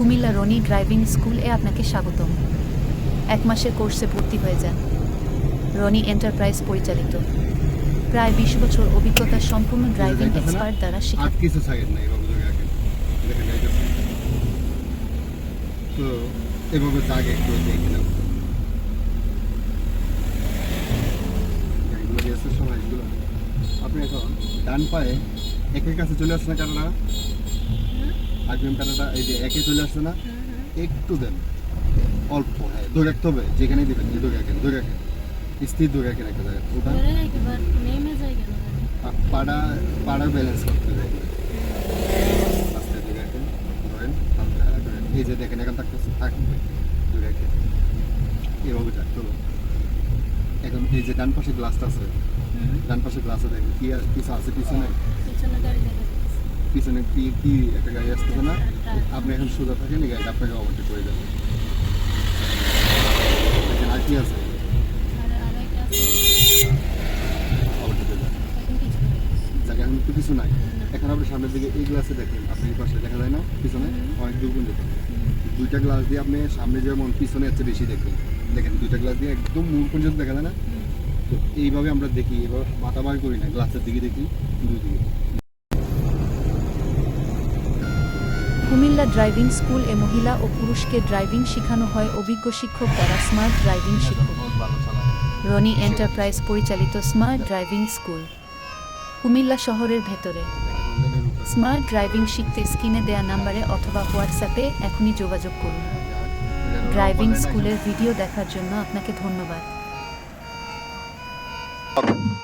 Comilla Roni driving স্কুলে আপনাকে স্বাগতম। 1 মাসের কোর্সে ভর্তি হয়ে যান। রনি এন্টারপ্রাইজ পরিচালিত প্রায় 20 বছর অভিজ্ঞতা সম্পূর্ণ ড্রাইভিং এক্সপার্ট দ্বারা শেখানো। তো এভাবে দাগ একটু দেখলাম এগুলো দিয়েছে সময় এগুলো আপনি এখন ডান পায়ে একের কাছে চলে আসছে না কাটাটা আগ্রিম কাটাটা এই যে একে চলে আসছে না একটু দেন অল্প হ্যাঁ ধরে রাখতে হবে যেখানেই দেবেন ধরে রাখেন স্থির ধরে রাখেন একটা জায়গায় ওটা পাড়া ব্যালেন্স করতে হবে আস্তে ধরে রাখেন ধরেন এই যে দেখেন এখন থাকতেছে থাকবে ধরে রাখেন এভাবে থাকতে হবে। এখন এই যে ডান পাশে গ্লাসটা আছে ডান পাশে গ্লাসে দেখেন কি কিছু আছে পিছনে কি কি একটা গাড়ি আসতেছে না আপনি এখন সোজা থাকেন এই গাড়িটা আপনাকে ওভারটেক করে দেবেন। দেখেন আর কি আছে জায়গা এখন একটু কিছু নাই। এখন আপনি সামনের দিকে এই গ্লাসে দেখেন আপনি এই পাশে দেখা যায় না পিছনে অনেক দূর পর্যন্ত দুইটা গ্লাস দিয়ে আপনি সামনে যেমন পিছনে হচ্ছে বেশি দেখবেন দেখেন দুইটা গ্লাস দিয়ে একদম মূল পর্যন্ত দেখা যায় না। তো এইভাবে আমরা দেখি এবার মাথা বার করি না গ্লাসের দিকে দেখি দুই দিকে। কুমিল্লা ড্রাইভিং স্কুল এ মহিলা ও পুরুষকে ড্রাইভিং শেখানো হয় অভিজ্ঞ শিক্ষক দ্বারা। স্মার্ট ড্রাইভিং শিক্ষক রনি এন্টারপ্রাইজ পরিচালিত স্মার্ট ড্রাইভিং স্কুল কুমিল্লা শহরের ভেতরে। স্মার্ট ড্রাইভিং শিখতে স্ক্রিনে দেয়া নাম্বারে অথবা হোয়াটসঅ্যাপে এখনই যোগাযোগ করুন। ড্রাইভিং স্কুলের ভিডিও দেখার জন্য আপনাকে ধন্যবাদ।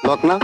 লক না